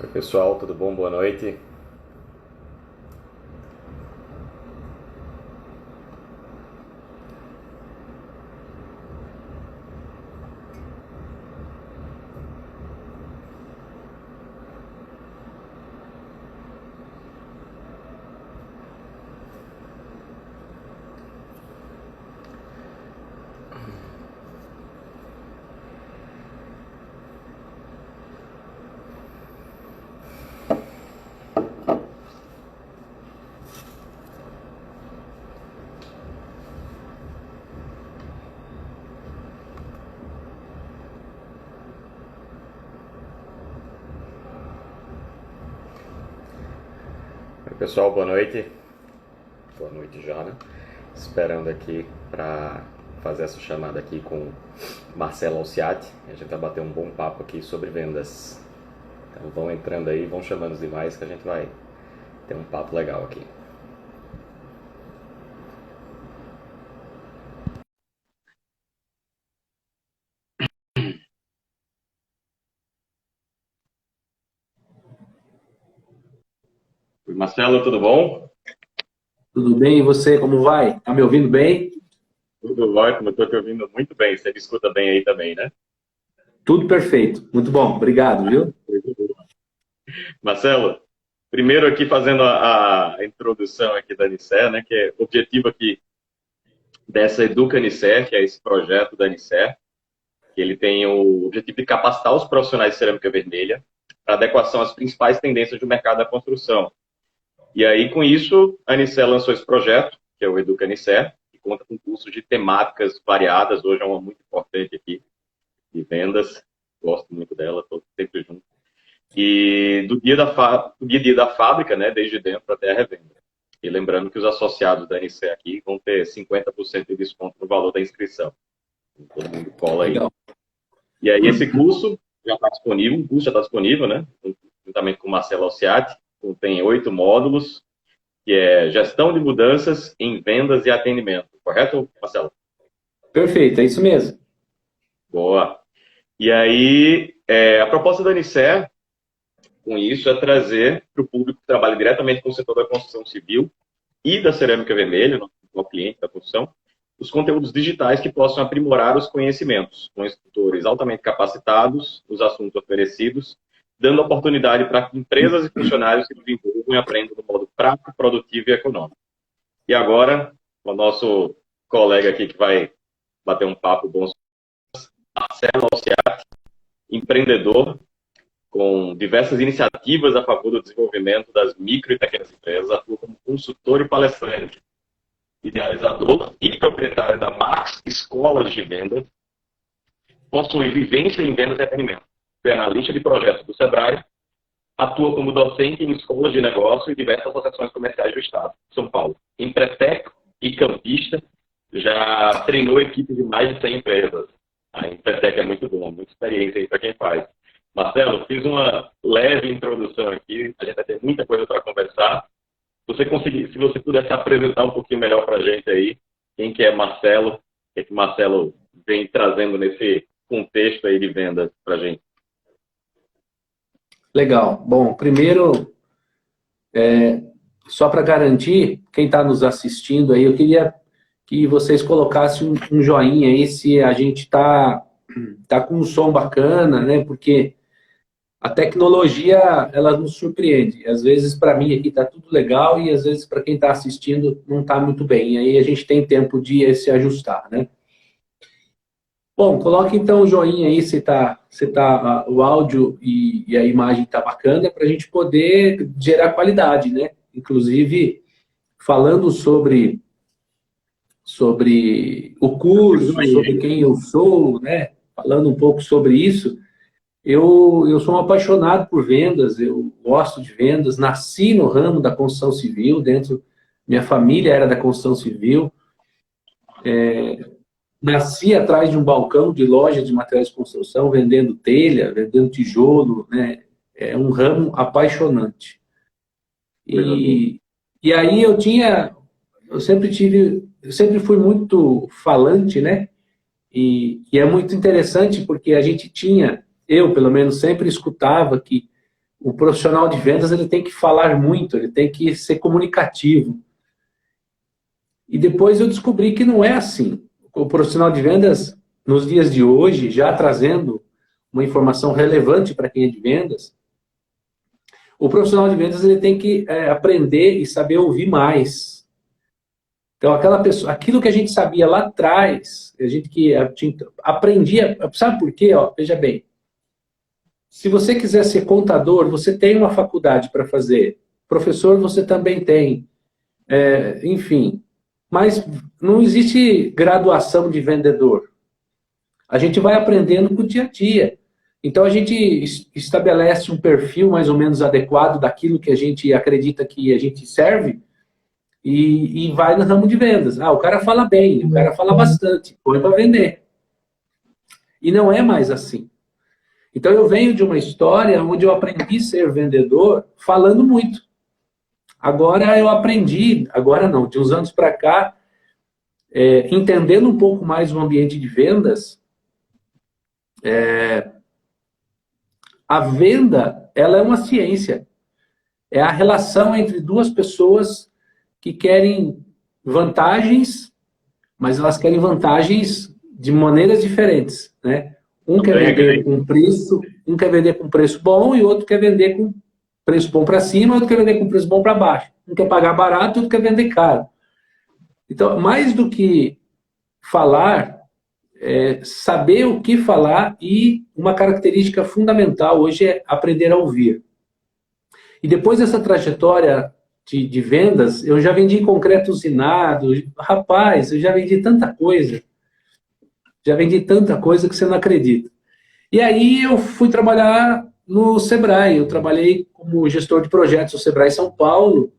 Oi, pessoal, tudo bom? Boa noite. Oi, pessoal, boa noite. Boa noite já, né? Esperando aqui para fazer essa chamada aqui com Marcelo Alciati. A gente vai bater um bom papo aqui sobre vendas. Então vão entrando aí, vão chamando os demais que a gente vai ter um papo legal aqui. Oi, Marcelo, tudo bom? Tudo bem? E você, como vai? Tá me ouvindo bem? Tudo ótimo, estou te ouvindo muito bem. Você me escuta bem aí também, né? Tudo perfeito. Muito bom. Obrigado, viu? Marcelo, primeiro aqui fazendo a introdução aqui da Anicer, né? Que é o objetivo aqui dessa Educa Anicer, que é esse projeto da Anicer, que ele tem o objetivo de capacitar os profissionais de cerâmica vermelha para adequação às principais tendências do mercado da construção. E aí, com isso, a Anicer lançou esse projeto, que é o Educa Anicer, que conta com cursos de temáticas variadas. Hoje é uma muito importante aqui, de vendas. Gosto muito dela, estou sempre junto. E do dia da fábrica, né, desde dentro até a revenda. E lembrando que os associados da Anicer aqui vão ter 50% de desconto no valor da inscrição. Todo mundo cola aí. Legal. E aí esse curso já está disponível, um curso já está disponível, né? Juntamente com o Marcelo Alciati, tem 8 módulos, que é gestão de mudanças em vendas e atendimento. Correto, Marcelo? Perfeito, é isso mesmo. Boa. E aí, a proposta da Anicer, com isso, é trazer para o público que trabalha diretamente com o setor da construção civil e da cerâmica vermelha, no cliente da construção, os conteúdos digitais que possam aprimorar os conhecimentos, com instrutores altamente capacitados, os assuntos oferecidos, dando oportunidade para que empresas e funcionários se desenvolvam e aprendam do modo prático, produtivo e econômico. E agora, o nosso colega aqui que vai bater um papo bom, Marcelo Alciati, empreendedor, com diversas iniciativas a favor do desenvolvimento das micro e pequenas empresas, atua como consultor e palestrante, idealizador e proprietário da Max Escolas de Vendas, possui vivência em vendas e atendimento, é analista de projetos do Sebrae, atua como docente em escolas de negócio e diversas associações comerciais do Estado, São Paulo. Empreteco e campista, já treinou equipes de mais de 100 empresas. A Empreteco é muito bom, muita experiência aí para quem faz. Marcelo, fiz uma leve introdução aqui, a gente vai ter muita coisa para conversar. Se você pudesse apresentar um pouquinho melhor para a gente aí, quem que é Marcelo, o que Marcelo vem trazendo nesse contexto aí de vendas para a gente. Legal. Bom, primeiro, só para garantir, quem está nos assistindo aí, eu queria que vocês colocassem um joinha aí se a gente tá com um som bacana, né? Porque a tecnologia, ela nos surpreende. Às vezes, para mim, aqui está tudo legal e, às vezes, para quem está assistindo, não está muito bem. E aí a gente tem tempo de se ajustar, né? Bom, coloque então o joinha aí se tá o áudio e a imagem está bacana para a gente poder gerar qualidade, né? Inclusive, falando sobre o curso, sobre quem eu sou, né? Falando um pouco sobre isso. Eu sou um apaixonado por vendas, eu gosto de vendas, nasci no ramo da construção civil, minha família era da construção civil, nasci atrás de um balcão de loja de materiais de construção, vendendo telha, vendendo tijolo, né? É um ramo apaixonante. E aí eu sempre fui muito falante, né? E é muito interessante porque eu pelo menos sempre escutava que o profissional de vendas ele tem que falar muito, ele tem que ser comunicativo. E depois eu descobri que não é assim. O profissional de vendas, nos dias de hoje, já trazendo uma informação relevante para quem é de vendas, o profissional de vendas ele tem que aprender e saber ouvir mais. Então, aquela pessoa, aquilo que a gente sabia lá atrás, a gente que aprendia, sabe por quê? Ó, veja bem, se você quiser ser contador, você tem uma faculdade para fazer. Professor, você também tem. Enfim, mas não existe graduação de vendedor. A gente vai aprendendo com o dia a dia. Então, a gente estabelece um perfil mais ou menos adequado daquilo que a gente acredita que a gente serve e vai no ramo de vendas. Ah, o cara fala bem, o cara fala bastante, põe para vender. E não é mais assim. Então, eu venho de uma história onde eu aprendi a ser vendedor falando muito. Agora eu aprendi, agora não, de uns anos para cá, entendendo um pouco mais o ambiente de vendas, a venda, ela é uma ciência. É a relação entre duas pessoas que querem vantagens, mas elas querem vantagens de maneiras diferentes, né? Um quer vender com preço, um quer vender com preço bom e o outro quer vender com preço bom para cima, outro quer vender com preço bom para baixo. Um quer pagar barato, outro quer vender caro. Então, mais do que falar, saber o que falar e uma característica fundamental hoje é aprender a ouvir. E depois dessa trajetória de vendas, eu já vendi concreto usinado. Rapaz, eu já vendi tanta coisa. Já vendi tanta coisa que você não acredita. E aí eu fui trabalhar no Sebrae. Eu trabalhei como gestor de projetos no Sebrae São Paulo.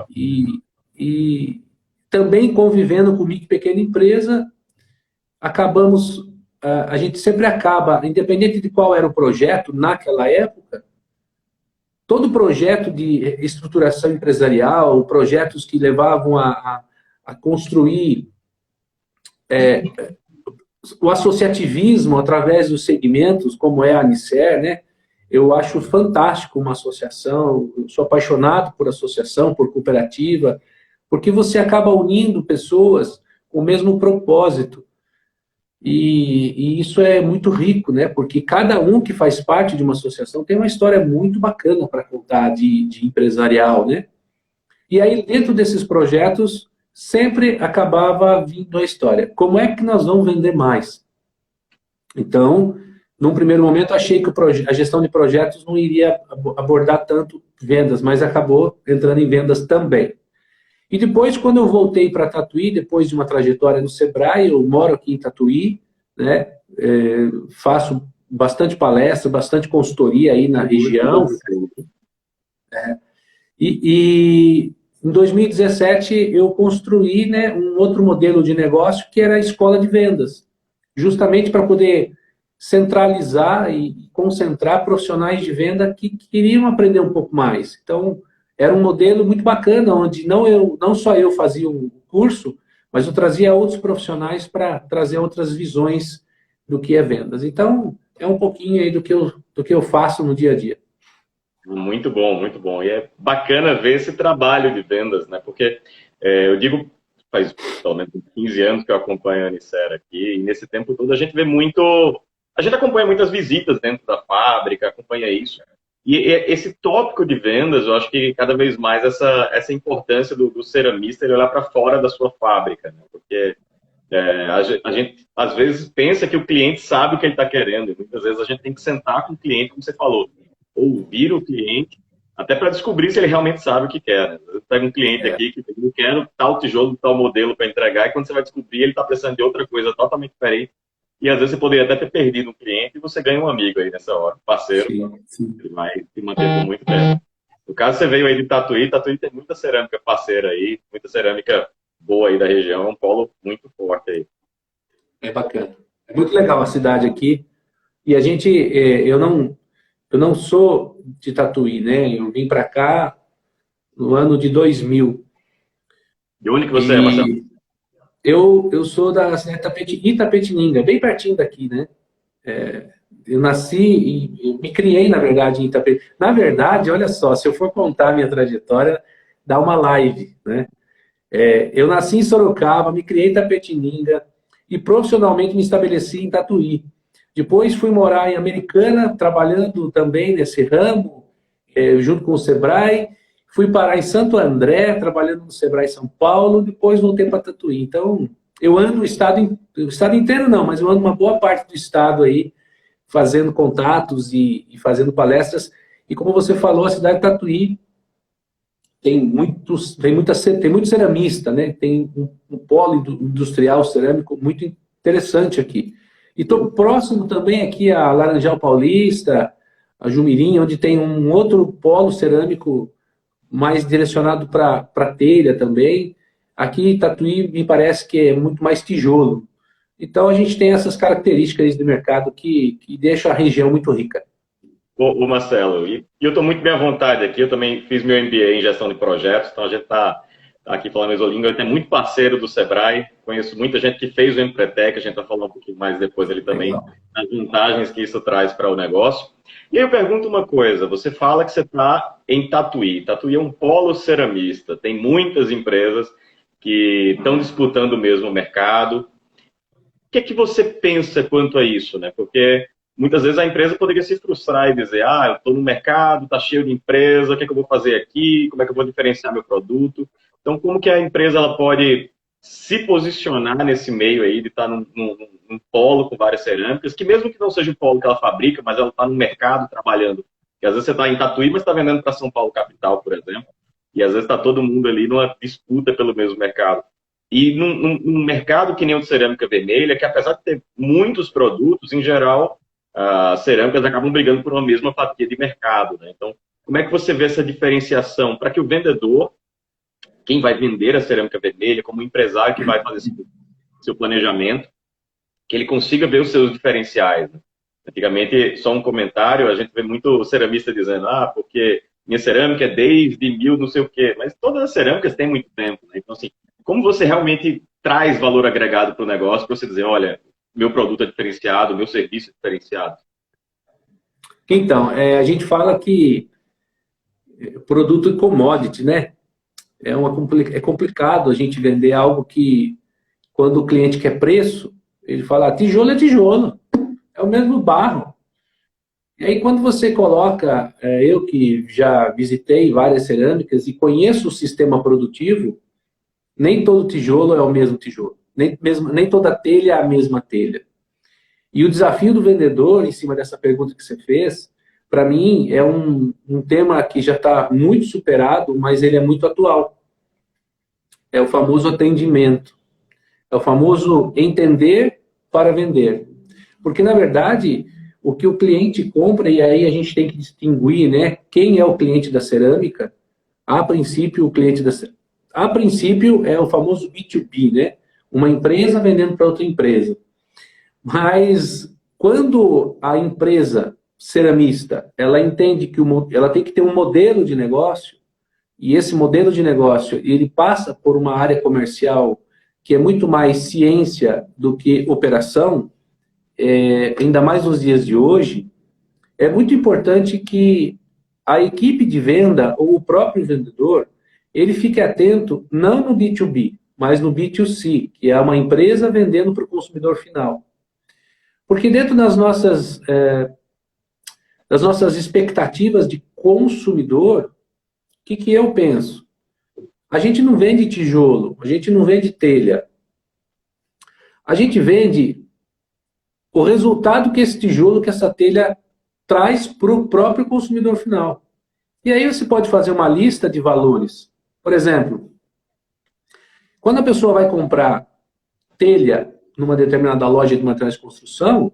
E também convivendo com micro e pequena empresa, a gente sempre acaba, independente de qual era o projeto naquela época, todo projeto de estruturação empresarial, projetos que levavam a construir o associativismo através dos segmentos, como é a Anicer, né? Eu acho fantástico uma associação, eu sou apaixonado por associação, por cooperativa, porque você acaba unindo pessoas com o mesmo propósito. E isso é muito rico, né? Porque cada um que faz parte de uma associação tem uma história muito bacana para contar de empresarial, né? E aí, dentro desses projetos, sempre acabava vindo a história. Como é que nós vamos vender mais? Então, num primeiro momento, achei que a gestão de projetos não iria abordar tanto vendas, mas acabou entrando em vendas também. E depois, quando eu voltei para Tatuí, depois de uma trajetória no Sebrae, eu moro aqui em Tatuí, né? Faço bastante palestra, bastante consultoria aí na região. E em 2017 eu construí, né, um outro modelo de negócio que era a escola de vendas, justamente para poder centralizar e concentrar profissionais de venda que queriam aprender um pouco mais. Então, era um modelo muito bacana, onde não só eu fazia um curso, mas eu trazia outros profissionais para trazer outras visões do que é vendas. Então, é um pouquinho aí do que eu faço no dia a dia. Muito bom, muito bom. E é bacana ver esse trabalho de vendas, né? Porque eu digo, faz pelo menos 15 anos que eu acompanho a Anicer aqui, e nesse tempo todo a gente vê muito... A gente acompanha muitas visitas dentro da fábrica, acompanha isso. E esse tópico de vendas, eu acho que cada vez mais essa importância do ceramista ele olhar para fora da sua fábrica, né? Porque a gente às vezes pensa que o cliente sabe o que ele está querendo, e muitas vezes a gente tem que sentar com o cliente, como você falou, ouvir o cliente, até para descobrir se ele realmente sabe o que quer. Né? Eu pego um cliente aqui que eu quero tal tijolo, tal modelo para entregar, e quando você vai descobrir, ele está precisando de outra coisa totalmente diferente. E às vezes você poderia até ter perdido um cliente e você ganha um amigo aí nessa hora, um parceiro, sim. Ele vai se manter por muito tempo. No caso, você veio aí de Tatuí, Tatuí tem muita cerâmica parceira aí, muita cerâmica boa aí da região, é um polo muito forte aí. É bacana. É muito legal a cidade aqui. E a gente, eu não sou de Tatuí, né? Eu vim para cá no ano de 2000. De onde que você é, Marcelo? Eu sou da cidade de Itapetininga, bem pertinho daqui, né? Eu nasci e me criei, na verdade, em Itapetininga. Na verdade, olha só, se eu for contar a minha trajetória, dá uma live, né? Eu nasci em Sorocaba, me criei em Itapetininga e profissionalmente me estabeleci em Tatuí. Depois fui morar em Americana, trabalhando também nesse ramo, junto com o Sebrae. Fui parar em Santo André, trabalhando no Sebrae São Paulo. Depois voltei para Tatuí. Então, eu ando o estado inteiro não, mas eu ando uma boa parte do estado aí, fazendo contatos e fazendo palestras. E como você falou, a cidade de Tatuí tem muito ceramista, né? Tem um polo industrial cerâmico muito interessante aqui. E estou próximo também aqui a Laranjal Paulista, a Jumirim, onde tem um outro polo cerâmico mais direcionado para telha também. Aqui em Tatuí me parece que é muito mais tijolo. Então a gente tem essas características do mercado que deixam a região muito rica. Ô Marcelo, e eu estou muito bem à vontade aqui, eu também fiz meu MBA em gestão de projetos, então a gente está aqui falando Isolingo, eu tenho muito parceiro do Sebrae, conheço muita gente que fez o Empretec, a gente vai falar um pouquinho mais depois ali também, das vantagens que isso traz para o negócio. E aí eu pergunto uma coisa, você fala que você está em Tatuí, Tatuí é um polo ceramista, tem muitas empresas que estão disputando o mesmo mercado. O que é que você pensa quanto a isso, né? Porque muitas vezes a empresa poderia se frustrar e dizer, eu estou no mercado, está cheio de empresa, o que é que eu vou fazer aqui, como é que eu vou diferenciar meu produto? Então, como que a empresa ela pode se posicionar nesse meio aí de estar num polo com várias cerâmicas, que mesmo que não seja o polo que ela fabrica, mas ela está no mercado trabalhando. Porque às vezes você está em Tatuí, mas está vendendo para São Paulo capital, por exemplo, e às vezes está todo mundo ali numa disputa pelo mesmo mercado. E num mercado que nem o de cerâmica vermelha, que apesar de ter muitos produtos, em geral, as cerâmicas acabam brigando por uma mesma fatia de mercado, né? Então, como é que você vê essa diferenciação para que o vendedor, quem vai vender a cerâmica vermelha, como empresário que vai fazer seu planejamento, que ele consiga ver os seus diferenciais, né? Antigamente, só um comentário, a gente vê muito ceramista dizendo, porque minha cerâmica é desde 1000 não sei o quê, mas todas as cerâmicas têm muito tempo, né? Então, assim, como você realmente traz valor agregado para o negócio, para você dizer, olha, meu produto é diferenciado, meu serviço é diferenciado? Então, a gente fala que produto é commodity, né? É complicado a gente vender algo que, quando o cliente quer preço, ele fala, tijolo é tijolo, é o mesmo barro. E aí, quando você coloca, eu que já visitei várias cerâmicas e conheço o sistema produtivo, nem todo tijolo é o mesmo tijolo, nem toda telha é a mesma telha. E o desafio do vendedor, em cima dessa pergunta que você fez, para mim é um tema que já está muito superado, mas ele é muito atual. É o famoso atendimento. É o famoso entender para vender. Porque, na verdade, o que o cliente compra, e aí a gente tem que distinguir, né, quem é o cliente da cerâmica. A princípio, a princípio é o famoso B2B, né? Uma empresa vendendo para outra empresa. Mas quando a empresa ceramista, ela entende que ela tem que ter um modelo de negócio, e esse modelo de negócio, ele passa por uma área comercial que é muito mais ciência do que operação, ainda mais nos dias de hoje, é muito importante que a equipe de venda ou o próprio vendedor, ele fique atento não no B2B, mas no B2C, que é uma empresa vendendo para o consumidor final. Porque dentro das nossas expectativas de consumidor, o que eu penso? A gente não vende tijolo, a gente não vende telha. A gente vende o resultado que esse tijolo, que essa telha traz para o próprio consumidor final. E aí você pode fazer uma lista de valores. Por exemplo, quando a pessoa vai comprar telha numa determinada loja de materiais de construção,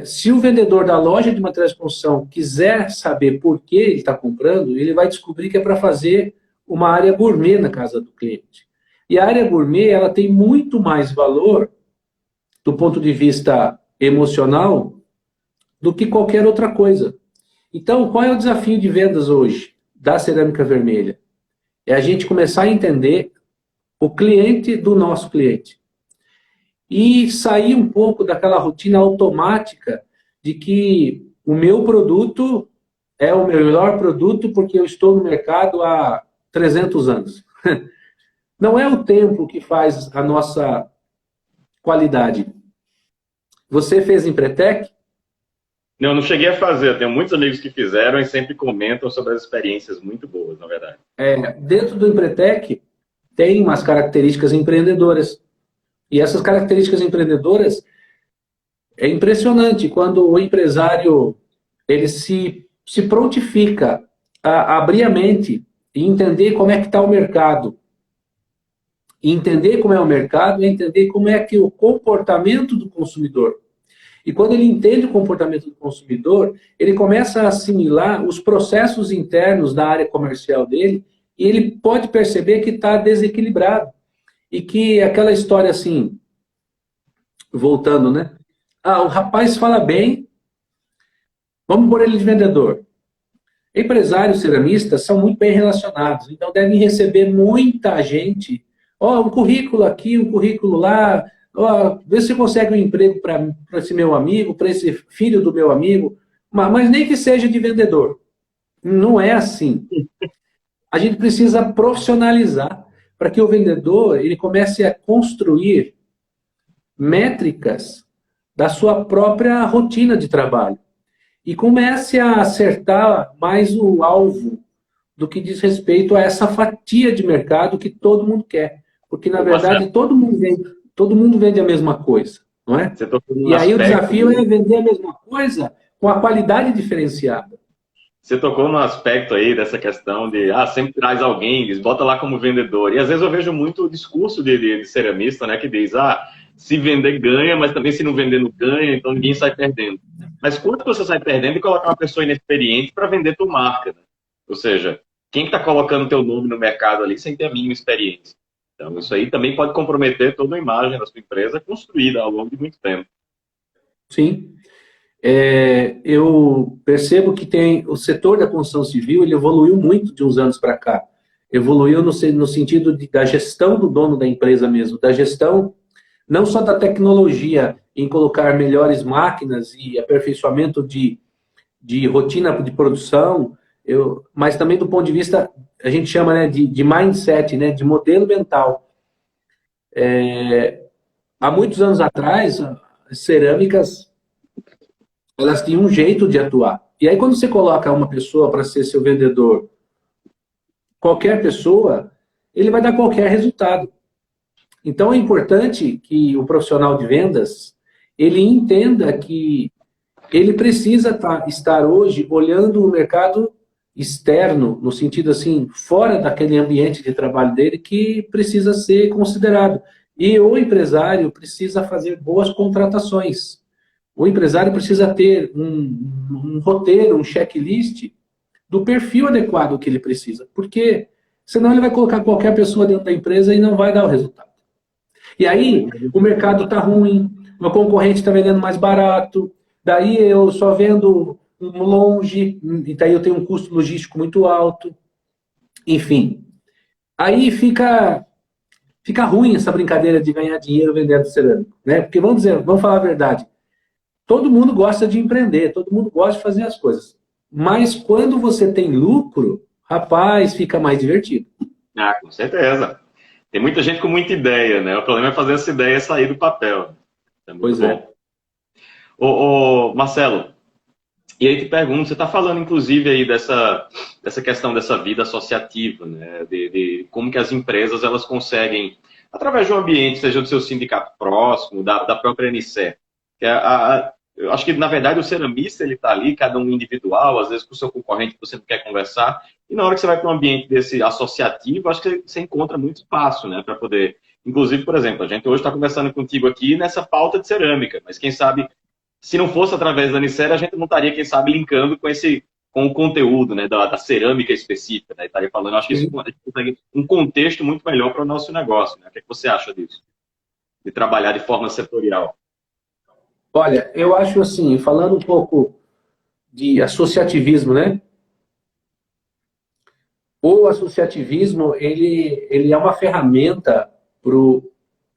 se o vendedor da loja de materiais de construção quiser saber por que ele está comprando, ele vai descobrir que é para fazer uma área gourmet na casa do cliente. E a área gourmet, ela tem muito mais valor do ponto de vista emocional do que qualquer outra coisa. Então, qual é o desafio de vendas hoje da cerâmica vermelha? É a gente começar a entender o cliente do nosso cliente. e sair um pouco daquela rotina automática de que o meu produto é o melhor produto porque eu estou no mercado há 300 anos. Não é o tempo que faz a nossa qualidade. Você fez Empretec? Não, eu não cheguei a fazer. Eu tenho muitos amigos que fizeram e sempre comentam sobre as experiências muito boas, na verdade. Dentro do Empretec, tem umas características empreendedoras. E essas características empreendedoras é impressionante quando o empresário ele se prontifica a abrir a mente e entender como é que está o mercado. E entender como é o mercado é entender como é que o comportamento do consumidor. E quando ele entende o comportamento do consumidor, ele começa a assimilar os processos internos da área comercial dele e ele pode perceber que está desequilibrado. E que aquela história assim, voltando, né? O rapaz fala bem, vamos pôr ele de vendedor. Empresários ceramistas são muito bem relacionados, então devem receber muita gente. Um currículo aqui, um currículo lá. Vê se você consegue um emprego para esse meu amigo, para esse filho do meu amigo. Mas nem que seja de vendedor. Não é assim. A gente precisa profissionalizar para que o vendedor ele comece a construir métricas da sua própria rotina de trabalho e comece a acertar mais o alvo do que diz respeito a essa fatia de mercado que todo mundo quer. Porque, na verdade, todo mundo vende a mesma coisa, não é? E aí o desafio é vender a mesma coisa com a qualidade diferenciada. Você tocou no aspecto aí dessa questão de, sempre traz alguém, diz, bota lá como vendedor. E às vezes eu vejo muito o discurso de ceramista, né, que diz, se vender ganha, mas também se não vender não ganha, então ninguém sai perdendo. Mas quanto você sai perdendo e colocar uma pessoa inexperiente para vender tua marca, né? Ou seja, quem está colocando teu nome no mercado ali sem ter a mínima experiência? Então isso aí também pode comprometer toda a imagem da sua empresa construída ao longo de muito tempo. Sim. Eu percebo que o setor da construção civil ele evoluiu muito de uns anos para cá. Evoluiu no sentido da gestão do dono da empresa mesmo, da gestão não só da tecnologia em colocar melhores máquinas e aperfeiçoamento de rotina de produção, mas também do ponto de vista, a gente chama, né, de mindset, né, de modelo mental. Há muitos anos atrás, as cerâmicas elas tinham um jeito de atuar. E aí, quando você coloca uma pessoa para ser seu vendedor, qualquer pessoa, ele vai dar qualquer resultado. Então, é importante que o profissional de vendas, ele entenda que ele precisa estar hoje olhando o mercado externo, no sentido assim, fora daquele ambiente de trabalho dele, que precisa ser considerado. E o empresário precisa fazer boas contratações. O empresário precisa ter um roteiro, um checklist do perfil adequado que ele precisa, porque senão ele vai colocar qualquer pessoa dentro da empresa e não vai dar o resultado. E aí, o mercado está ruim, meu concorrente está vendendo mais barato, daí eu só vendo longe, e daí eu tenho um custo logístico muito alto. Enfim, aí fica ruim essa brincadeira de ganhar dinheiro vendendo cerâmica, né? Porque vamos falar a verdade, todo mundo gosta de empreender, todo mundo gosta de fazer as coisas. Mas quando você tem lucro, rapaz, fica mais divertido. Com certeza. Tem muita gente com muita ideia, né? O problema é fazer essa ideia sair do papel. É muito bom. Ô, Marcelo, e aí te pergunto, você está falando inclusive aí dessa questão dessa vida associativa, né? De como que as empresas elas conseguem, através de um ambiente, seja do seu sindicato próximo, da própria NCE, que eu acho que, na verdade, o ceramista, ele está ali, cada um individual, às vezes com o seu concorrente que você não quer conversar, e na hora que você vai para um ambiente desse associativo, acho que você encontra muito espaço, né, para poder... Inclusive, por exemplo, a gente hoje está conversando contigo aqui nessa pauta de cerâmica, mas quem sabe, se não fosse através da Nicera, a gente não estaria, quem sabe, linkando com o conteúdo, né, da cerâmica específica, né, estaria falando, acho que isso consegue um contexto muito melhor para o nosso negócio, né? O que é que você acha disso? De trabalhar de forma setorial? Olha, eu acho assim, falando um pouco de associativismo, né? O associativismo, ele é uma ferramenta para o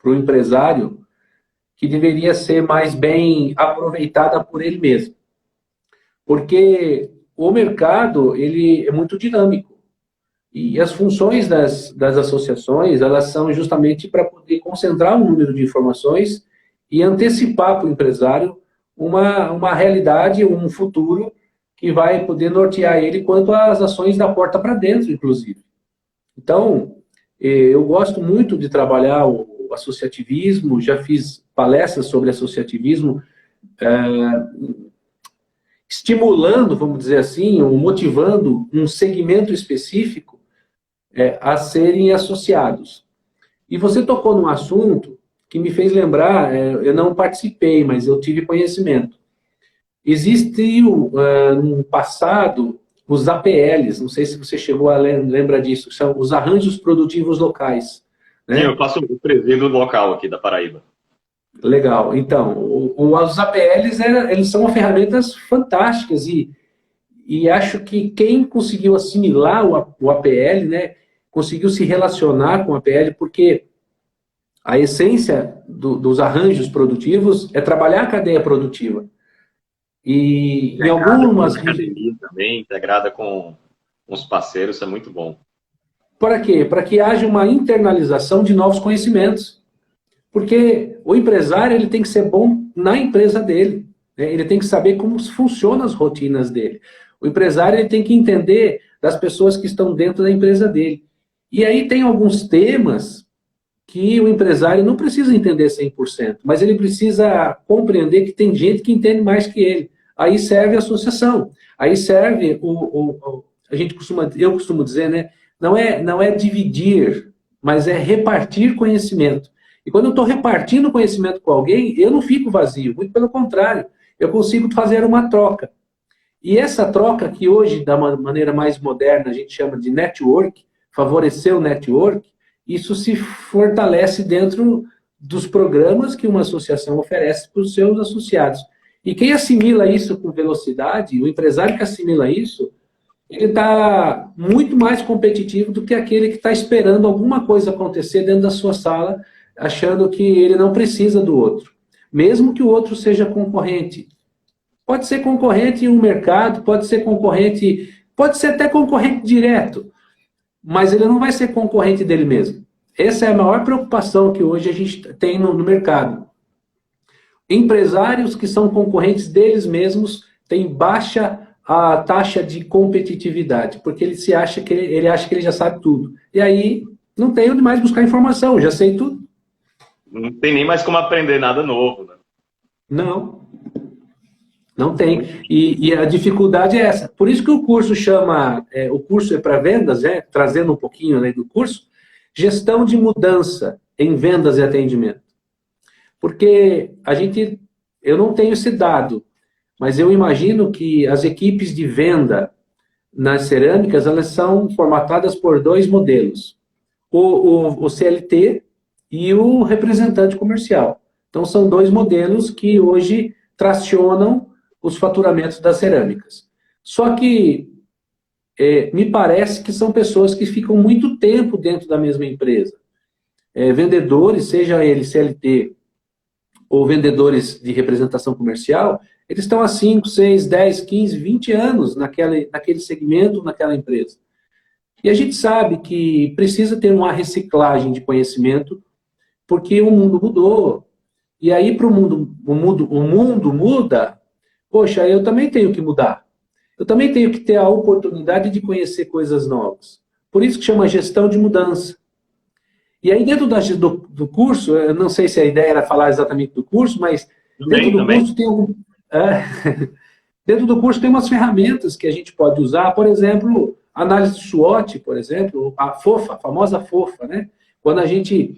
empresário que deveria ser mais bem aproveitada por ele mesmo. Porque o mercado, ele é muito dinâmico. E as funções das associações, elas são justamente para poder concentrar um número de informações e antecipar para o empresário uma realidade, um futuro que vai poder nortear ele quanto às ações da porta para dentro, inclusive. Então, eu gosto muito de trabalhar o associativismo, já fiz palestras sobre associativismo, estimulando, vamos dizer assim, ou motivando um segmento específico a serem associados. E você tocou num assunto que me fez lembrar, eu não participei, mas eu tive conhecimento. Existiu, no passado, os APLs, não sei se você chegou a lembrar disso, são os arranjos produtivos locais. Né? Sim, eu faço o presídio local aqui da Paraíba. Legal. Então, os APLs, eles são ferramentas fantásticas e acho que quem conseguiu assimilar o APL, né, conseguiu se relacionar com o APL, porque a essência dos arranjos produtivos é trabalhar a cadeia produtiva. E em algumas... academia também, integrada com os parceiros, isso é muito bom. Para quê? Para que haja uma internalização de novos conhecimentos. Porque o empresário ele tem que ser bom na empresa dele. Né? Ele tem que saber como funcionam as rotinas dele. O empresário ele tem que entender das pessoas que estão dentro da empresa dele. E aí tem alguns temas que o empresário não precisa entender 100%, mas ele precisa compreender que tem gente que entende mais que ele. Aí serve a associação. Aí serve eu costumo dizer, né? Não é dividir, mas é repartir conhecimento. E quando eu estou repartindo conhecimento com alguém, eu não fico vazio, muito pelo contrário, eu consigo fazer uma troca. E essa troca, que hoje, da maneira mais moderna, a gente chama de network, favorecer o network, isso se fortalece dentro dos programas que uma associação oferece para os seus associados. E quem assimila isso com velocidade, o empresário que assimila isso, ele está muito mais competitivo do que aquele que está esperando alguma coisa acontecer dentro da sua sala, achando que ele não precisa do outro. Mesmo que o outro seja concorrente. Pode ser concorrente em um mercado, pode ser até concorrente direto, mas ele não vai ser concorrente dele mesmo. Essa é a maior preocupação que hoje a gente tem no mercado. Empresários que são concorrentes deles mesmos têm baixa a taxa de competitividade, porque ele acha que ele já sabe tudo. E aí não tem onde mais buscar informação, já sei tudo. Não tem nem mais como aprender nada novo, né? Não tem. E a dificuldade é essa. Por isso que o curso o curso é para vendas, trazendo um pouquinho, né, do curso, gestão de mudança em vendas e atendimento. Porque eu não tenho esse dado, mas eu imagino que as equipes de venda nas cerâmicas, elas são formatadas por dois modelos. O CLT e o representante comercial. Então, são dois modelos que hoje tracionam os faturamentos das cerâmicas. Só que me parece que são pessoas que ficam muito tempo dentro da mesma empresa. Vendedores, seja ele CLT ou vendedores de representação comercial, eles estão há 5, 6, 10, 15, 20 anos naquele segmento, naquela empresa. E a gente sabe que precisa ter uma reciclagem de conhecimento, porque o mundo mudou. E aí, para o mundo muda, poxa, eu também tenho que mudar. Eu também tenho que ter a oportunidade de conhecer coisas novas. Por isso que chama gestão de mudança. E aí, dentro do curso, eu não sei se a ideia era falar exatamente do curso, mas dentro do curso tem umas ferramentas que a gente pode usar, por exemplo, análise de SWOT, por exemplo, a famosa FOFA, né? Quando a gente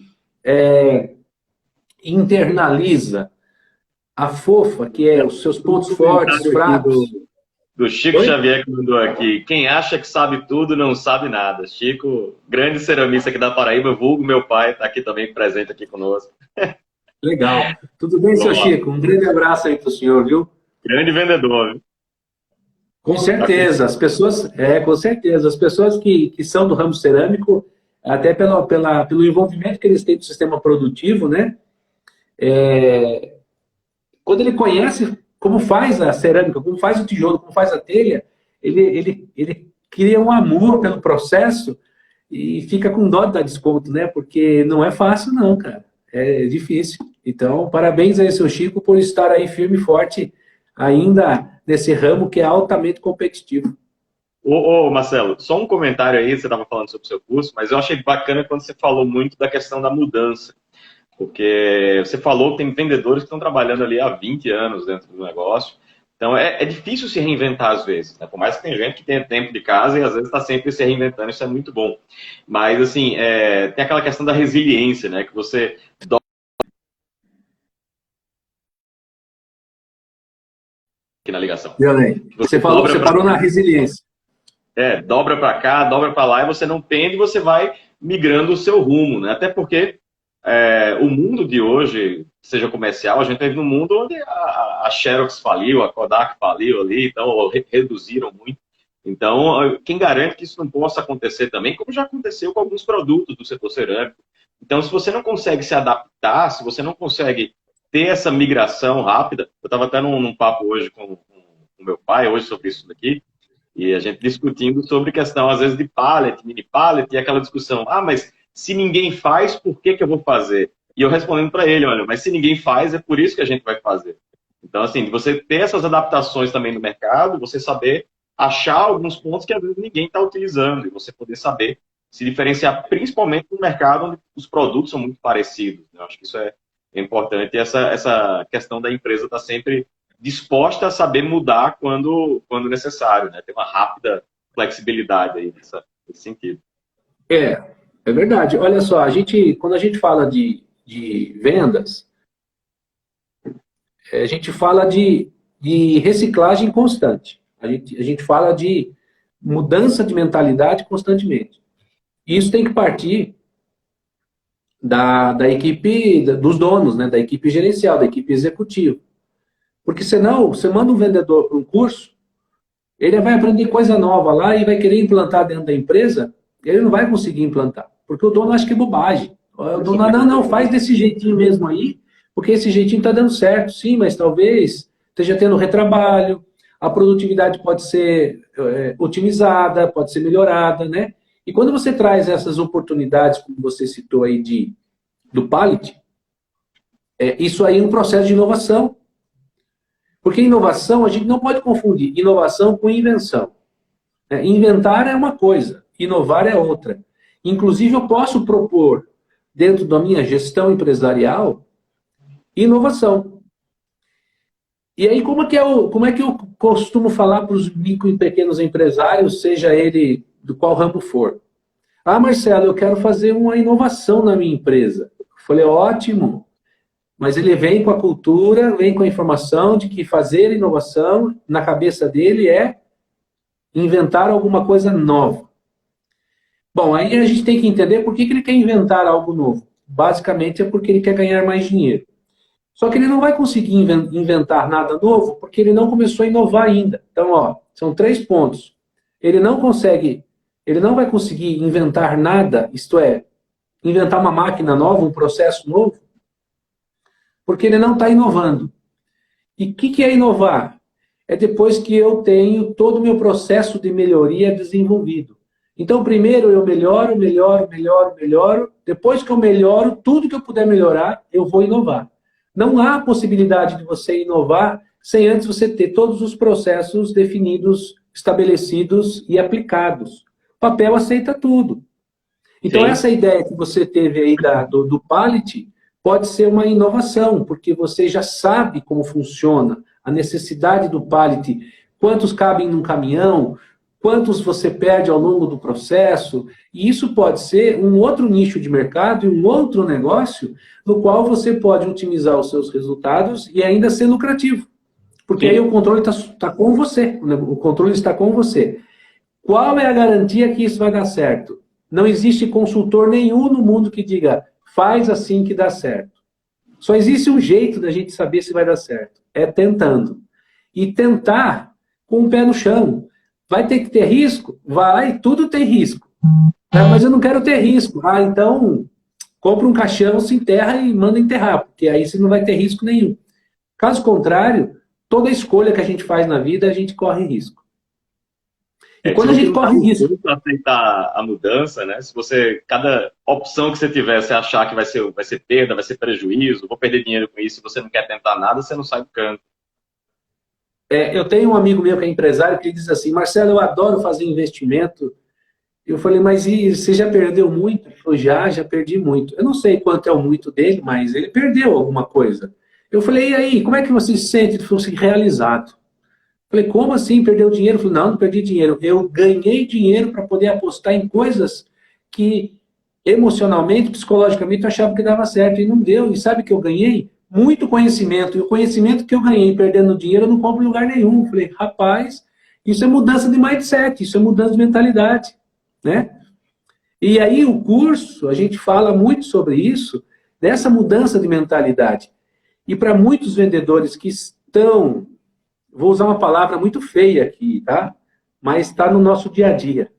internaliza a FOFA, que é os seus pontos fortes, fracos. Do Chico Xavier, que mandou aqui: quem acha que sabe tudo não sabe nada. Chico, grande ceramista aqui da Paraíba, vulgo meu pai, está aqui também presente aqui conosco. Legal. Tudo bem, seu Chico? Um grande abraço aí para o senhor, viu? Grande vendedor, viu? Com certeza, as pessoas, com certeza, as pessoas que são do ramo cerâmico, até pelo envolvimento que eles têm no sistema produtivo, né? Quando ele conhece como faz a cerâmica, como faz o tijolo, como faz a telha, ele cria um amor pelo processo e fica com dó de dar desconto, né? Porque não é fácil não, cara. É difícil. Então, parabéns aí, seu Chico, por estar aí firme e forte ainda nesse ramo que é altamente competitivo. Marcelo, só um comentário aí, você estava falando sobre o seu curso, mas eu achei bacana quando você falou muito da questão da mudança. Porque você falou que tem vendedores que estão trabalhando ali há 20 anos dentro do negócio. Então, é difícil se reinventar às vezes, né? Por mais que tem gente que tenha tempo de casa e às vezes está sempre se reinventando, isso é muito bom. Mas, assim, tem aquela questão da resiliência, né? Que você aqui na ligação. Você parou na resiliência. Dobra para cá, dobra para lá, e você não pende e você vai migrando o seu rumo, né? Até porque o mundo de hoje, seja comercial, a gente vive num mundo onde a Xerox faliu, a Kodak faliu ali, então reduziram muito. Então, quem garante que isso não possa acontecer também, como já aconteceu com alguns produtos do setor cerâmico. Então, se você não consegue se adaptar, se você não consegue ter essa migração rápida, eu estava até num papo hoje com o meu pai, hoje sobre isso daqui, e a gente discutindo sobre questão, às vezes, de pallet, mini pallet, e aquela discussão, mas se ninguém faz, por que eu vou fazer? E eu respondendo para ele, olha, mas se ninguém faz, é por isso que a gente vai fazer. Então, assim, você ter essas adaptações também no mercado, você saber achar alguns pontos que às vezes ninguém está utilizando, e você poder saber se diferenciar, principalmente no mercado onde os produtos são muito parecidos. Eu acho que isso é importante, e essa questão da empresa estar sempre disposta a saber mudar quando necessário, né? Ter uma rápida flexibilidade aí nesse sentido. É verdade. Olha só, quando a gente fala de vendas, a gente fala de reciclagem constante. A gente fala de mudança de mentalidade constantemente. E isso tem que partir da equipe, dos donos, né? Da equipe gerencial, da equipe executiva. Porque senão, você manda um vendedor para um curso, ele vai aprender coisa nova lá e vai querer implantar dentro da empresa, ele não vai conseguir implantar. Porque o dono acha que é bobagem. O dono, não, faz desse jeitinho mesmo aí, porque esse jeitinho está dando certo, sim, mas talvez esteja tendo retrabalho, a produtividade pode ser otimizada, pode ser melhorada, né? E quando você traz essas oportunidades, como você citou aí do pallet, isso aí é um processo de inovação. Porque inovação, a gente não pode confundir inovação com invenção. Inventar é uma coisa, inovar é outra. Inclusive, eu posso propor, dentro da minha gestão empresarial, inovação. E aí, como é que eu costumo falar para os micro e pequenos empresários, seja ele do qual ramo for? Marcelo, eu quero fazer uma inovação na minha empresa. Eu falei, ótimo. Mas ele vem com a cultura, vem com a informação de que fazer inovação, na cabeça dele, é inventar alguma coisa nova. Bom, aí a gente tem que entender por que ele quer inventar algo novo. Basicamente é porque ele quer ganhar mais dinheiro. Só que ele não vai conseguir inventar nada novo porque ele não começou a inovar ainda. Então, são 3 pontos. Ele não vai conseguir inventar nada, isto é, inventar uma máquina nova, um processo novo, porque ele não está inovando. E o que é inovar? É depois que eu tenho todo o meu processo de melhoria desenvolvido. Então, primeiro eu melhoro. Depois que eu melhoro, tudo que eu puder melhorar, eu vou inovar. Não há possibilidade de você inovar sem antes você ter todos os processos definidos, estabelecidos e aplicados. O papel aceita tudo. Então, sim, essa ideia que você teve aí do pallet pode ser uma inovação, porque você já sabe como funciona a necessidade do pallet, quantos cabem num caminhão, quantos você perde ao longo do processo, e isso pode ser um outro nicho de mercado e um outro negócio no qual você pode otimizar os seus resultados e ainda ser lucrativo. Porque sim, aí o controle está com você, o controle está com você. Qual é a garantia que isso vai dar certo? Não existe consultor nenhum no mundo que diga, faz assim que dá certo. Só existe um jeito da gente saber se vai dar certo, é tentando. E tentar com o pé no chão. Vai ter que ter risco? Vai, tudo tem risco. Mas eu não quero ter risco. Então, compra um caixão, se enterra e manda enterrar, porque aí você não vai ter risco nenhum. Caso contrário, toda escolha que a gente faz na vida, a gente corre risco. E Se quando a você gente não está corre risco... disposto a aceitar a mudança, né? Se você, cada opção que você tiver, você achar que vai ser perda, vai ser prejuízo, vou perder dinheiro com isso, e você não quer tentar nada, você não sai do canto. Eu tenho um amigo meu que é empresário que diz assim, Marcelo, eu adoro fazer investimento. Eu falei, mas e você já perdeu muito? Ele falou, já perdi muito. Eu não sei quanto é o muito dele, mas ele perdeu alguma coisa. Eu falei, e aí, como é que você se sente? Ele falou assim, realizado. Eu falei, como assim? Perdeu dinheiro? Ele falou, não perdi dinheiro. Eu ganhei dinheiro para poder apostar em coisas que emocionalmente, psicologicamente, eu achava que dava certo. E não deu. E sabe o que eu ganhei? Muito conhecimento. E o conhecimento que eu ganhei perdendo dinheiro, eu não compro em lugar nenhum. Eu falei, rapaz, isso é mudança de mindset, isso é mudança de mentalidade, né? E aí o curso, a gente fala muito sobre isso, dessa mudança de mentalidade. E para muitos vendedores que estão, vou usar uma palavra muito feia aqui, tá? Mas está no nosso dia a dia,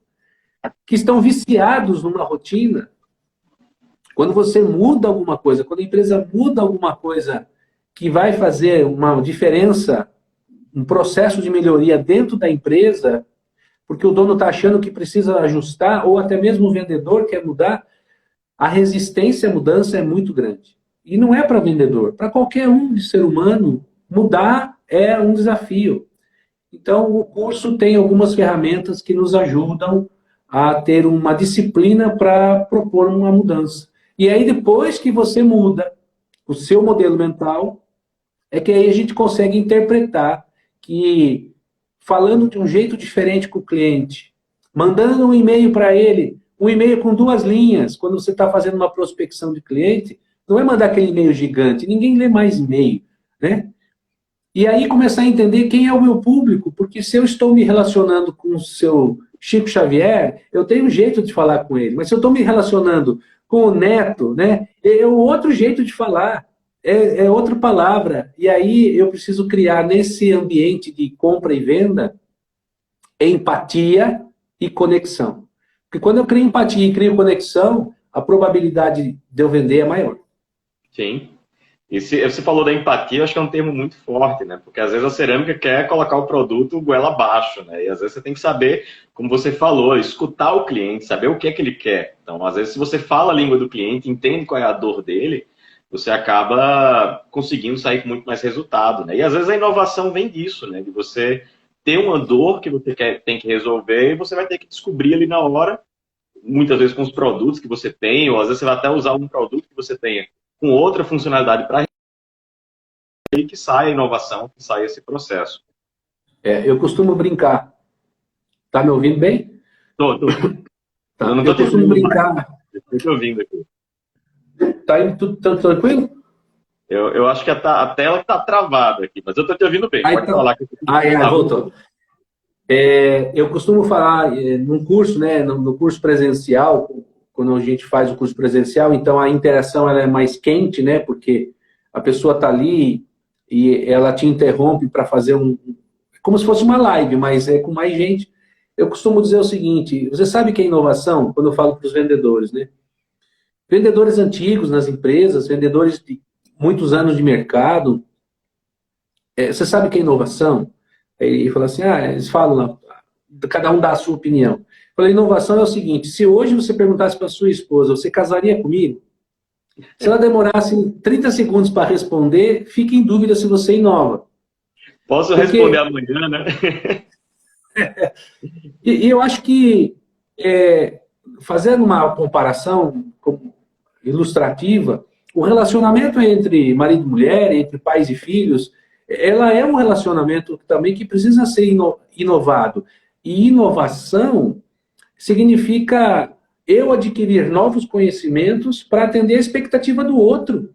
que estão viciados numa rotina. Quando você muda alguma coisa, quando a empresa muda alguma coisa que vai fazer uma diferença, um processo de melhoria dentro da empresa, porque o dono está achando que precisa ajustar, ou até mesmo o vendedor quer mudar, a resistência à mudança é muito grande. E não é para vendedor, para qualquer um de ser humano, mudar é um desafio. Então, o curso tem algumas ferramentas que nos ajudam a ter uma disciplina para propor uma mudança. E aí, depois que você muda o seu modelo mental, é que aí a gente consegue interpretar que, falando de um jeito diferente com o cliente, mandando um e-mail para ele, um e-mail com 2 linhas, quando você está fazendo uma prospecção de cliente, não é mandar aquele e-mail gigante, ninguém lê mais e-mail, né? E aí começar a entender quem é o meu público, porque se eu estou me relacionando com o seu Chico Xavier, eu tenho um jeito de falar com ele, mas se eu estou me relacionando com o Neto, né, é outro jeito de falar, é outra palavra. E aí eu preciso criar nesse ambiente de compra e venda empatia e conexão. Porque quando eu crio empatia e crio conexão, a probabilidade de eu vender é maior. Sim. E você falou da empatia, eu acho que é um termo muito forte, né? Porque às vezes a cerâmica quer colocar o produto goela abaixo, né? E às vezes você tem que saber, como você falou, escutar o cliente, saber o que é que ele quer. Então, às vezes, se você fala a língua do cliente, entende qual é a dor dele, você acaba conseguindo sair com muito mais resultado, né? E às vezes a inovação vem disso, né? De você ter uma dor que você tem que resolver e você vai ter que descobrir ali na hora, muitas vezes com os produtos que você tem, ou às vezes você vai até usar um produto que você tenha com outra funcionalidade para que saia a inovação, que saia esse processo. Eu costumo brincar. Tá me ouvindo bem? Tô. Tá. Eu não tô te costumo ouvindo, brincar. estou te ouvindo aqui. Tá indo tudo tranquilo? Eu acho que a tela está travada aqui, mas eu estou te ouvindo bem. Aí Pode tá. falar. Que Voltou. Eu costumo falar num curso, né, no curso presencial, quando a gente faz o curso presencial, então a interação ela é mais quente, né, porque a pessoa está ali e ela te interrompe para fazer como se fosse uma live, mas é com mais gente. Eu costumo dizer o seguinte, você sabe que é inovação? Quando eu falo para os vendedores, né? Vendedores antigos nas empresas, vendedores de muitos anos de mercado, você sabe que é inovação? Ele fala assim, eles falam lá, cada um dá a sua opinião. Eu falei, inovação é o seguinte, se hoje você perguntasse para sua esposa, você casaria comigo? Se ela demorasse 30 segundos para responder, fique em dúvida se você inova. Posso responder amanhã, né? E eu acho que, fazendo uma comparação ilustrativa, o relacionamento entre marido e mulher, entre pais e filhos, ela é um relacionamento também que precisa ser inovado. E inovação significa eu adquirir novos conhecimentos para atender a expectativa do outro.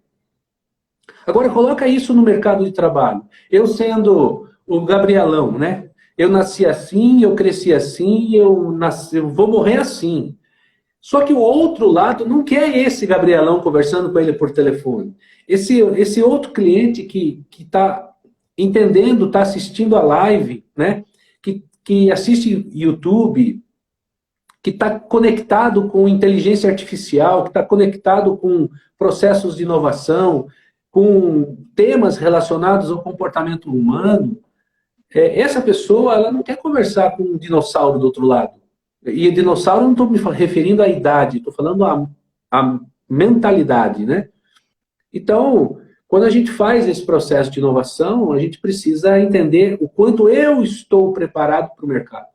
Agora, coloca isso no mercado de trabalho. Eu sendo o Gabrielão, né? Eu nasci assim, eu cresci assim, eu vou morrer assim. Só que o outro lado não quer esse Gabrielão conversando com ele por telefone. Esse outro cliente que está entendendo, está assistindo a live, né? Que assiste YouTube, que está conectado com inteligência artificial, que está conectado com processos de inovação, com temas relacionados ao comportamento humano, essa pessoa ela não quer conversar com um dinossauro do outro lado. E dinossauro não estou me referindo à idade, estou falando à mentalidade, né? Então, quando a gente faz esse processo de inovação, a gente precisa entender o quanto eu estou preparado para o mercado.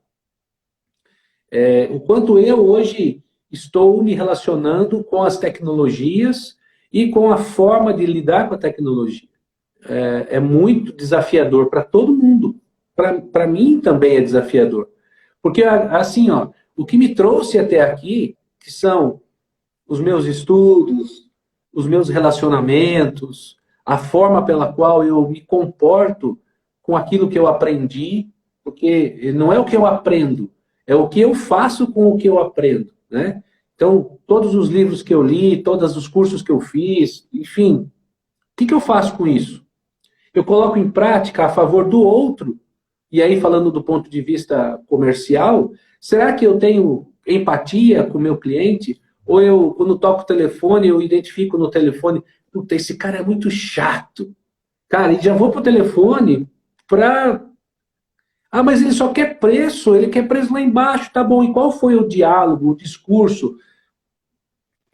O quanto eu hoje estou me relacionando com as tecnologias e com a forma de lidar com a tecnologia. É muito desafiador para todo mundo. Para mim também é desafiador. Porque, assim, ó, o que me trouxe até aqui, que são os meus estudos, os meus relacionamentos, a forma pela qual eu me comporto com aquilo que eu aprendi, porque não é o que eu aprendo, é o que eu faço com o que eu aprendo, né? Então, todos os livros que eu li, todos os cursos que eu fiz, enfim, o que eu faço com isso? Eu coloco em prática a favor do outro, e aí falando do ponto de vista comercial, será que eu tenho empatia com o meu cliente? Ou eu, quando toco o telefone, eu identifico no telefone, puta, esse cara é muito chato. Cara, e já vou pro telefone para... Ah, mas ele só quer preço, ele quer preço lá embaixo, tá bom. E qual foi o diálogo, o discurso,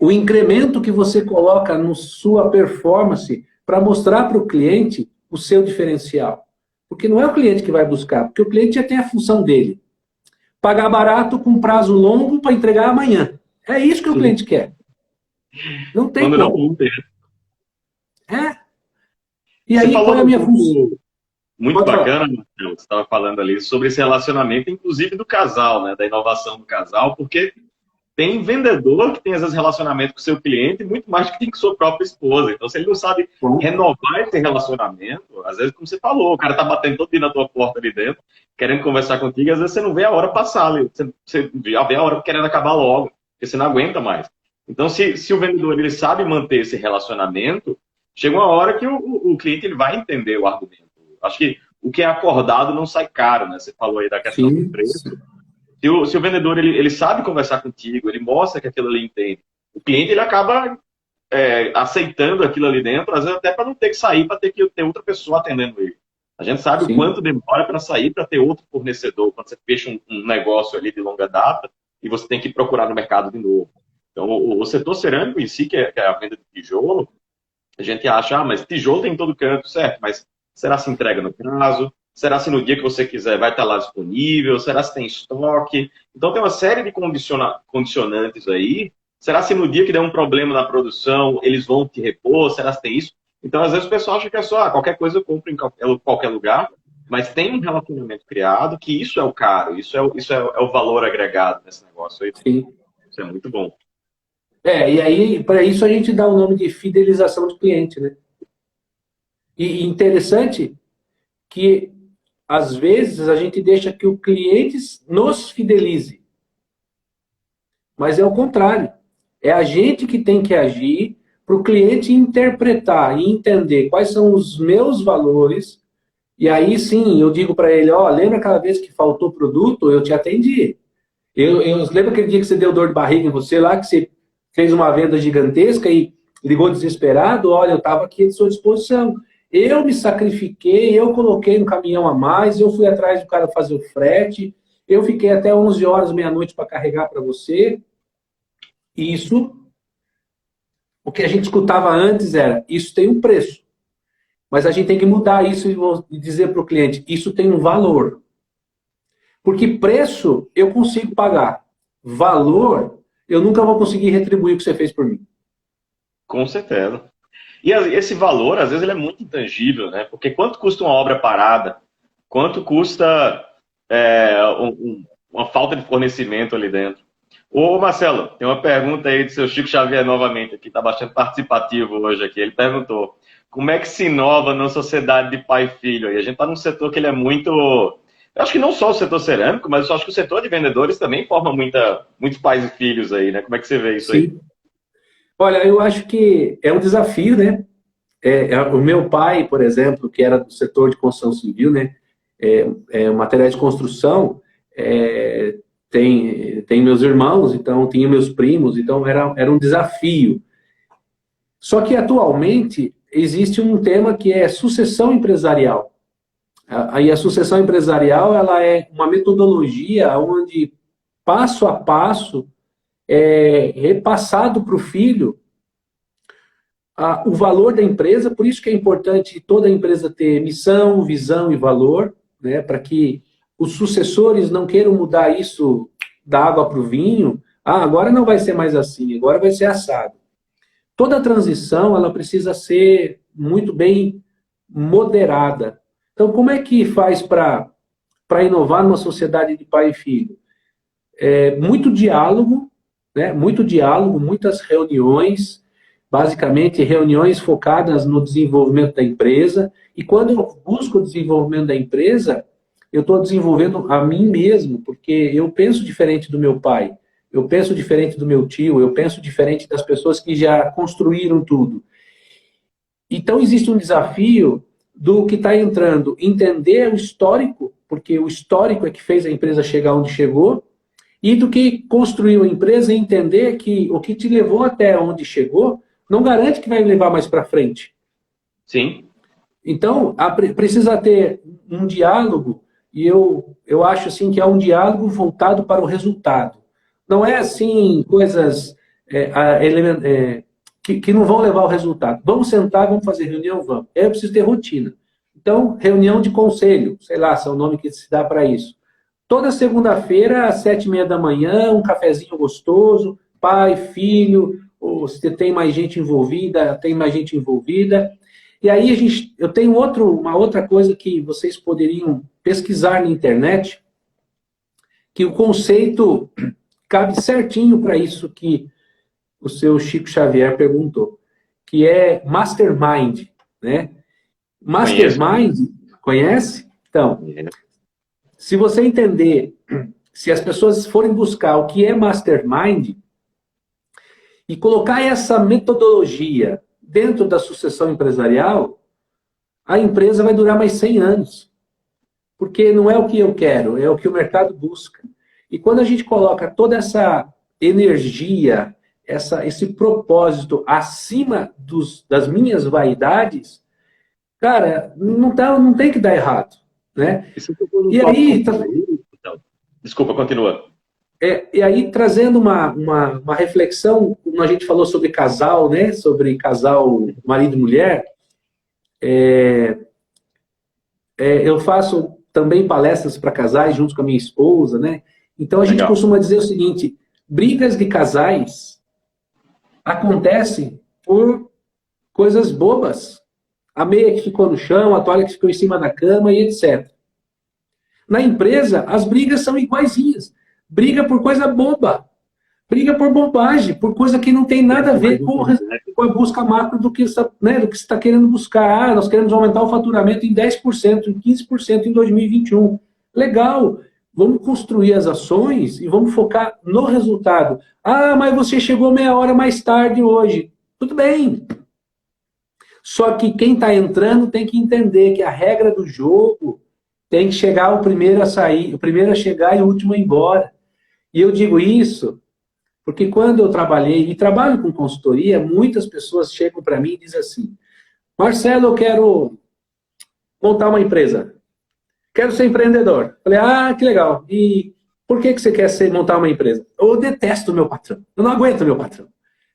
o incremento que você coloca na sua performance para mostrar para o cliente o seu diferencial? Porque não é o cliente que vai buscar, porque o cliente já tem a função dele. Pagar barato com prazo longo para entregar amanhã. É isso que o cliente quer. Não tem Quando como. não tem. E Você aí, falou qual é a minha função? muito Pode falar. bacana, Marcelo, você estava falando ali sobre esse relacionamento, inclusive do casal, né, da inovação do casal, porque tem vendedor que tem, às vezes, relacionamento com o seu cliente muito mais do que tem com sua própria esposa. Então, se ele não sabe renovar esse relacionamento, às vezes, como você falou, o cara tá batendo todo dia na tua porta ali dentro, querendo conversar contigo, e às vezes você não vê a hora passar ali, você já vê a hora querendo acabar logo, porque você não aguenta mais. Então, se o vendedor ele sabe manter esse relacionamento, chega uma hora que o cliente ele vai entender o argumento. Acho que o que é acordado não sai caro, né? Você falou aí da questão do preço. Sim. Se o vendedor ele sabe conversar contigo, ele mostra que aquilo ali entende, o cliente ele acaba aceitando aquilo ali dentro, às vezes até para não ter que sair, para ter que ter outra pessoa atendendo ele. A gente sabe o quanto demora para sair, para ter outro fornecedor, quando você fecha um negócio ali de longa data e você tem que procurar no mercado de novo. Então, o setor cerâmico em si, que é a venda de tijolo, a gente acha, mas tijolo tem em todo canto, certo? Mas será se entrega no prazo? Será se no dia que você quiser vai estar lá disponível? Será se tem estoque? Então tem uma série de condicionantes aí. Será se no dia que der um problema na produção, eles vão te repor? Será se tem isso? Então, às vezes o pessoal acha que é só qualquer coisa eu compro em qualquer lugar, mas tem um relacionamento criado que isso é o caro, isso é o valor agregado nesse negócio aí. Sim. Isso é muito bom. E aí, para isso a gente dá o nome de fidelização do cliente, né? E interessante que, às vezes, a gente deixa que o cliente nos fidelize. Mas é o contrário. É a gente que tem que agir para o cliente interpretar e entender quais são os meus valores. E aí, sim, eu digo para ele, lembra aquela vez que faltou produto? Eu te atendi. Eu lembro aquele dia que você deu dor de barriga em você lá, que você fez uma venda gigantesca e ligou desesperado? Olha, eu estava aqui à sua disposição. Eu me sacrifiquei, eu coloquei um caminhão a mais, eu fui atrás do cara fazer o frete, eu fiquei até 11 horas, meia-noite para carregar para você. Isso, o que a gente escutava antes era, isso tem um preço. Mas a gente tem que mudar isso e dizer para o cliente, isso tem um valor. Porque preço eu consigo pagar. Valor, eu nunca vou conseguir retribuir o que você fez por mim. Com certeza. E esse valor, às vezes, ele é muito intangível, né? Porque quanto custa uma obra parada? Quanto custa uma falta de fornecimento ali dentro? Ô, Marcelo, tem uma pergunta aí do seu Chico Xavier novamente, que está bastante participativo hoje aqui. Ele perguntou, como é que se inova numa sociedade de pai e filho? E a gente está num setor que ele é muito... Eu acho que não só o setor cerâmico, mas eu acho que o setor de vendedores também forma muitos pais e filhos aí, né? Como é que você vê isso aí? Sim. Olha, eu acho que é um desafio, né? O meu pai, por exemplo, que era do setor de construção civil, né? Materiais de construção, tem meus irmãos, então tinha meus primos, então era um desafio. Só que atualmente existe um tema que é sucessão empresarial. Aí a sucessão empresarial, ela é uma metodologia onde passo a passo é repassado para o filho o valor da empresa. Por isso que é importante toda empresa ter missão, visão e valor, né, para que os sucessores não queiram mudar isso da água para o vinho. Agora não vai ser mais assim, agora vai ser assado. Toda transição, ela precisa ser muito bem moderada. Então, como é que faz para inovar numa sociedade de pai e filho? Muito diálogo, né? Muito diálogo, muitas reuniões, basicamente reuniões focadas no desenvolvimento da empresa. E quando eu busco o desenvolvimento da empresa, eu estou desenvolvendo a mim mesmo, porque eu penso diferente do meu pai, eu penso diferente do meu tio, eu penso diferente das pessoas que já construíram tudo. Então, existe um desafio do que está entrando, entender o histórico, porque o histórico é que fez a empresa chegar onde chegou, e do que construiu a empresa e entender que o que te levou até onde chegou não garante que vai levar mais para frente. Sim. Então, precisa ter um diálogo, e eu acho assim que é um diálogo voltado para o resultado. Não é assim coisas que não vão levar ao resultado. Vamos sentar, vamos fazer reunião? Vamos. Eu preciso ter rotina. Então, reunião de conselho, sei lá, se é o nome que se dá para isso. Toda segunda-feira, às 7h30 da manhã, um cafezinho gostoso, pai, filho, ou se tem mais gente envolvida, tem mais gente envolvida. E aí eu tenho uma outra coisa que vocês poderiam pesquisar na internet, que o conceito cabe certinho para isso que o seu Chico Xavier perguntou, que é mastermind, né? Mastermind, conhece? Então, se você entender, se as pessoas forem buscar o que é mastermind e colocar essa metodologia dentro da sucessão empresarial, a empresa vai durar mais 100 anos. Porque não é o que eu quero, é o que o mercado busca. E quando a gente coloca toda essa energia, esse propósito acima das minhas vaidades, cara, não tem que dar errado. Né? E aí... Desculpa, continua. E aí, trazendo uma reflexão, como a gente falou sobre casal, né? Sobre casal marido e mulher, eu faço também palestras para casais junto com a minha esposa, né? Então a gente costuma dizer o seguinte: brigas de casais acontecem por coisas bobas. A meia que ficou no chão, a toalha que ficou em cima da cama e etc. Na empresa, as brigas são iguaizinhas. Briga por coisa boba. Briga por bobagem, por coisa que não tem nada a ver com a busca macro do que você está querendo buscar. Nós queremos aumentar o faturamento em 10%, em 15% em 2021. Legal. Vamos construir as ações e vamos focar no resultado. Mas você chegou meia hora mais tarde hoje. Tudo bem. Só que quem está entrando tem que entender que a regra do jogo tem que chegar o primeiro a sair, o primeiro a chegar e o último a ir embora. E eu digo isso porque quando eu trabalhei, e trabalho com consultoria, muitas pessoas chegam para mim e dizem assim: Marcelo, eu quero montar uma empresa. Quero ser empreendedor. Falei, que legal. E por que você quer montar uma empresa? Eu detesto o meu patrão. Eu não aguento o meu patrão.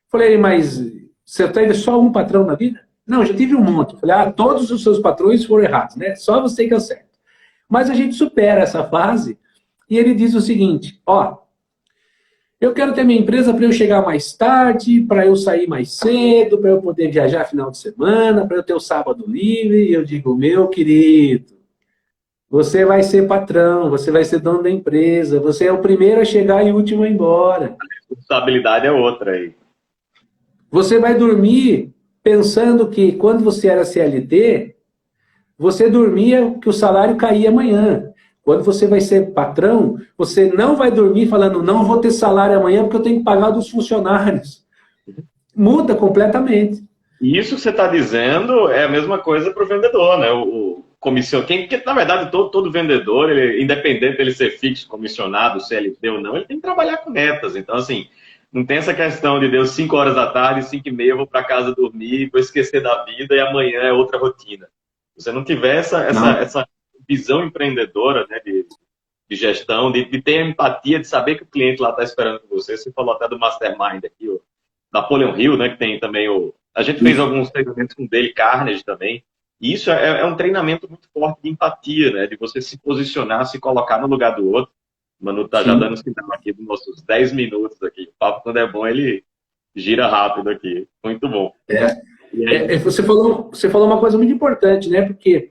Falei, mas você teve só um patrão na vida? Não, já tive um monte. Falei, todos os seus patrões foram errados, né? Só você que é o certo. Mas a gente supera essa fase e ele diz o seguinte: eu quero ter minha empresa para eu chegar mais tarde, para eu sair mais cedo, para eu poder viajar final de semana, para eu ter o sábado livre. E eu digo, meu querido, você vai ser patrão, você vai ser dono da empresa, você é o primeiro a chegar e o último a ir embora. A responsabilidade é outra aí. Você vai dormir pensando que quando você era CLT, você dormia que o salário caía amanhã. Quando você vai ser patrão, você não vai dormir falando, não vou ter salário amanhã porque eu tenho que pagar dos funcionários. Muda completamente. E isso que você está dizendo é a mesma coisa para o vendedor, né? comissionado, porque na verdade todo vendedor, ele, independente dele ser fixo, comissionado, CLT ou não, ele tem que trabalhar com metas. Então, assim, não tem essa questão de Deus 5 horas da tarde, 5h30 eu vou para casa dormir, vou esquecer da vida e amanhã é outra rotina. Se você não tiver essa visão empreendedora, né, de gestão, de ter empatia, de saber que o cliente lá está esperando por você. Você falou até do Mastermind aqui, o Napoleon Hill, né, que tem também a gente fez alguns treinamentos com o Dale Carnegie também. E isso é um treinamento muito forte de empatia, né, de você se posicionar, se colocar no lugar do outro. O Manu tá já dando sinal aqui dos nossos 10 minutos aqui. O papo, quando é bom, ele gira rápido aqui. Muito bom. Você falou uma coisa muito importante, né? Porque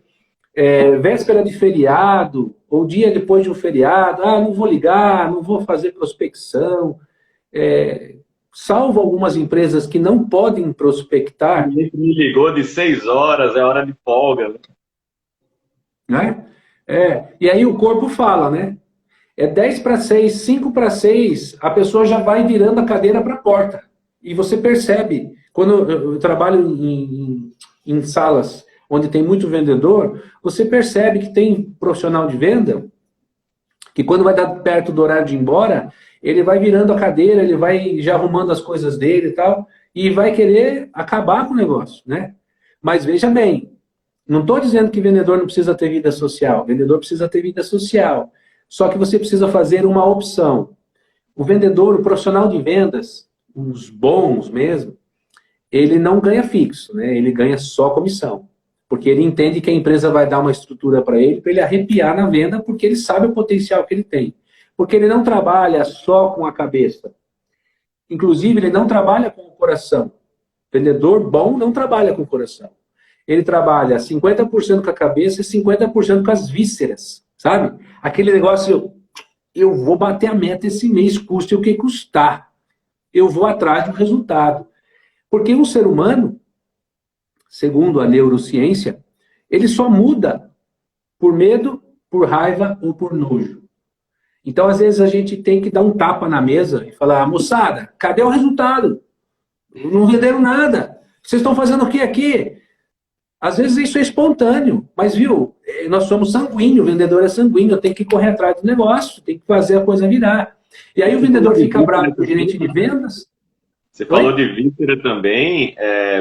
véspera de feriado, ou dia depois de um feriado, não vou ligar, não vou fazer prospecção. Salvo algumas empresas que não podem prospectar. Me ligou de 6 horas, é hora de folga. Né? E aí o corpo fala, né? É 10 para 6, 5 para 6, a pessoa já vai virando a cadeira para a porta. E você percebe, quando eu trabalho em salas onde tem muito vendedor, você percebe que tem profissional de venda que quando vai dar perto do horário de ir embora, ele vai virando a cadeira, ele vai já arrumando as coisas dele e tal, e vai querer acabar com o negócio, né? Mas veja bem, não estou dizendo que vendedor não precisa ter vida social, vendedor precisa ter vida social. Só que você precisa fazer uma opção. O vendedor, o profissional de vendas, os bons mesmo, ele não ganha fixo, né? Ele ganha só comissão. Porque ele entende que a empresa vai dar uma estrutura para ele arrepiar na venda, porque ele sabe o potencial que ele tem. Porque ele não trabalha só com a cabeça. Inclusive, ele não trabalha com o coração. Vendedor bom não trabalha com o coração. Ele trabalha 50% com a cabeça e 50% com as vísceras. Sabe? Aquele negócio, eu vou bater a meta esse mês, custe o que custar. Eu vou atrás do resultado. Porque um ser humano, segundo a neurociência, ele só muda por medo, por raiva ou por nojo. Então, às vezes, a gente tem que dar um tapa na mesa e falar, moçada, cadê o resultado? Não venderam nada. Vocês estão fazendo o que aqui? Às vezes isso é espontâneo, mas viu, nós somos sanguíneos, o vendedor é sanguíneo, tem que correr atrás do negócio, tem que fazer a coisa virar. E aí o vendedor fica bravo com o gerente de vendas. Você falou de víscera também,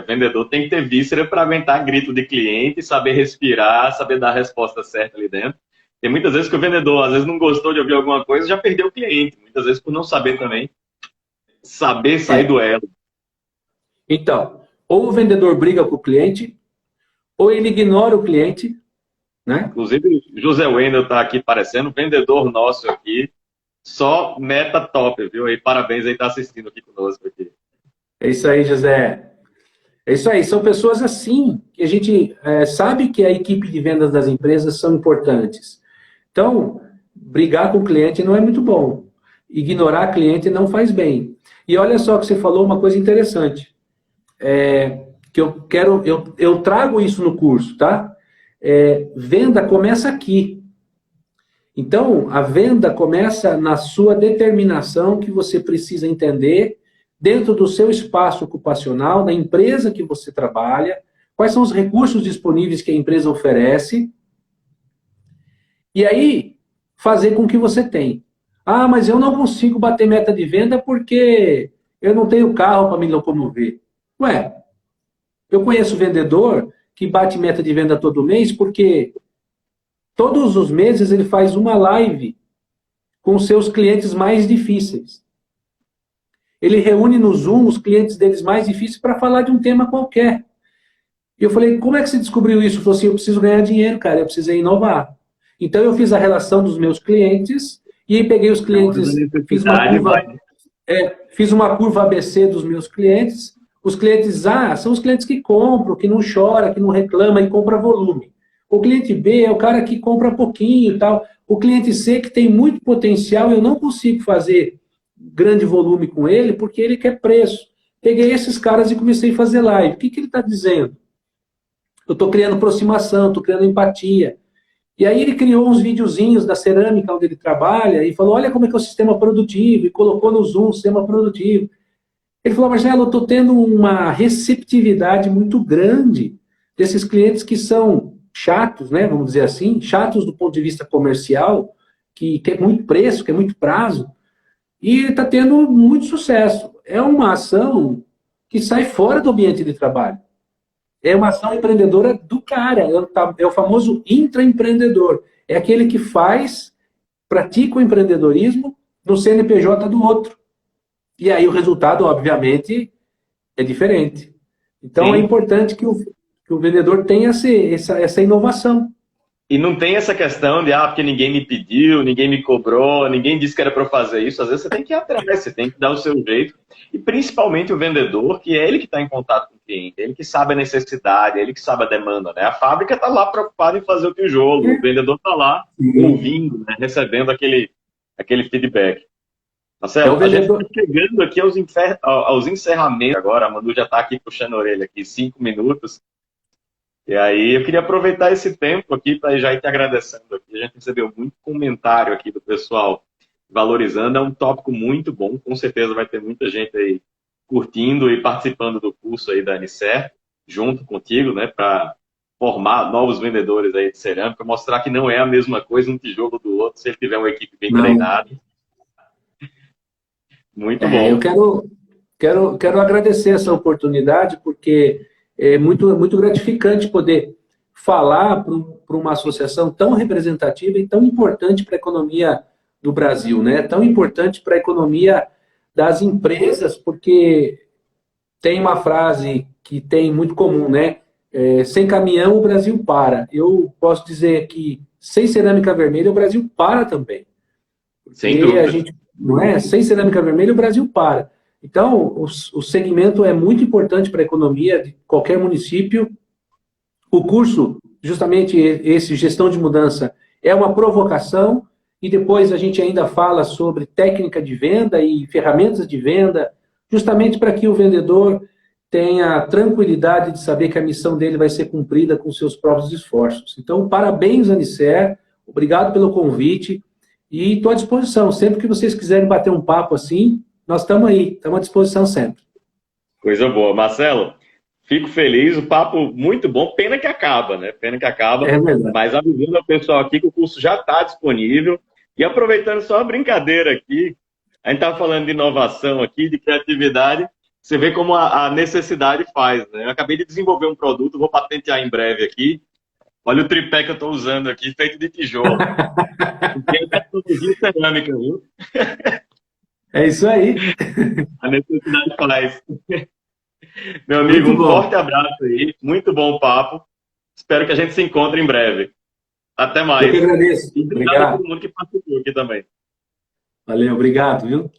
vendedor tem que ter víscera para aguentar grito de cliente, saber respirar, saber dar a resposta certa ali dentro. Tem muitas vezes que o vendedor, às vezes não gostou de ouvir alguma coisa, já perdeu o cliente. Muitas vezes por não saber também, saber sair do elo. Então, ou o vendedor briga com o cliente, ou ele ignora o cliente, né? Inclusive, José Wendel está aqui parecendo, vendedor nosso aqui, só meta top, viu? E parabéns aí, está assistindo aqui conosco aqui. É isso aí, José. É isso aí, são pessoas assim, que a gente sabe que a equipe de vendas das empresas são importantes. Então, brigar com o cliente não é muito bom. Ignorar cliente não faz bem. E olha só que você falou uma coisa interessante. Que eu trago isso no curso, tá? Venda começa aqui. Então, a venda começa na sua determinação que você precisa entender dentro do seu espaço ocupacional, da empresa que você trabalha, quais são os recursos disponíveis que a empresa oferece, e aí fazer com que você tenha. Mas eu não consigo bater meta de venda porque eu não tenho carro para me locomover. Ué, eu conheço vendedor que bate meta de venda todo mês porque todos os meses ele faz uma live com os seus clientes mais difíceis. Ele reúne no Zoom os clientes deles mais difíceis para falar de um tema qualquer. E eu falei, como é que você descobriu isso? Ele falou assim, eu preciso ganhar dinheiro, cara, eu precisei inovar. Então eu fiz a relação dos meus clientes e aí peguei os clientes, fiz uma curva ABC dos meus clientes. Os clientes A são os clientes que compram, que não chora, que não reclama e compra volume. O cliente B é o cara que compra pouquinho e tal. O cliente C que tem muito potencial, eu não consigo fazer grande volume com ele porque ele quer preço. Peguei esses caras e comecei a fazer live. O que ele está dizendo? Eu estou criando aproximação, estou criando empatia. E aí ele criou uns videozinhos da cerâmica onde ele trabalha e falou, olha como é que é o sistema produtivo, e colocou no Zoom o sistema produtivo. Ele falou, Marcelo, eu estou tendo uma receptividade muito grande desses clientes que são chatos, né, vamos dizer assim, chatos do ponto de vista comercial, que quer muito preço, quer muito prazo, e está tendo muito sucesso. É uma ação que sai fora do ambiente de trabalho. É uma ação empreendedora do cara, é o famoso intraempreendedor. É aquele que pratica o empreendedorismo no CNPJ do outro. E aí o resultado, obviamente, é diferente. Então é Sim. importante que o vendedor tenha essa inovação. E não tem essa questão de, porque ninguém me pediu, ninguém me cobrou, ninguém disse que era para eu fazer isso. Às vezes você tem que ir atrás, você tem que dar o seu jeito. E principalmente o vendedor, que é ele que está em contato com o cliente, ele que sabe a necessidade, ele que sabe a demanda, né? A fábrica está lá preocupada em fazer o tijolo, o vendedor está lá Sim. ouvindo, né? Recebendo aquele feedback. É o Marcelo, a gente está vendedor. chegando aqui aos encerramentos agora. A Manu já está aqui puxando a orelha aqui, 5 minutos. E aí eu queria aproveitar esse tempo aqui para já ir te agradecendo aqui. A gente recebeu muito comentário aqui do pessoal valorizando. É um tópico muito bom. Com certeza vai ter muita gente aí curtindo e participando do curso aí da Anicer, junto contigo, né, para formar novos vendedores aí de cerâmica, mostrar que não é a mesma coisa um tijolo do outro se ele tiver uma equipe bem Não. treinada. Muito Eu bom. quero agradecer essa oportunidade, porque é muito gratificante poder falar para uma associação tão representativa e tão importante para a economia do Brasil, né? Tão importante para a economia das empresas, porque tem uma frase que tem muito comum, né? Sem caminhão o Brasil para. Eu posso dizer que sem cerâmica vermelha o Brasil para também. Sem Porque a dúvida. gente, não é? Sem cerâmica vermelha, o Brasil para. Então, o segmento é muito importante para a economia de qualquer município. O curso, justamente esse Gestão de Mudança, é uma provocação, e depois a gente ainda fala sobre técnica de venda e ferramentas de venda, justamente para que o vendedor tenha a tranquilidade de saber que a missão dele vai ser cumprida com seus próprios esforços. Então, parabéns, Anicer, obrigado pelo convite, e estou à disposição. Sempre que vocês quiserem bater um papo assim, nós estamos aí, estamos à disposição sempre. Coisa boa. Marcelo, fico feliz, o papo muito bom, pena que acaba, né? Pena que acaba, É verdade. mas avisando ao pessoal aqui que o curso já está disponível. E aproveitando só uma brincadeira aqui, a gente estava falando de inovação aqui, de criatividade, você vê como a necessidade faz, né? Eu acabei de desenvolver um produto, vou patentear em breve aqui. Olha o tripé que eu estou usando aqui, feito de tijolo. Porque é tecnologia cerâmica, viu? É isso aí. A necessidade faz. Meu amigo, Muito um bom. forte abraço aí, muito bom o papo. Espero que a gente se encontre em breve. Até Eu que mais. agradeço. E obrigado a todo Obrigado. mundo que participou aqui também. Valeu, obrigado, viu?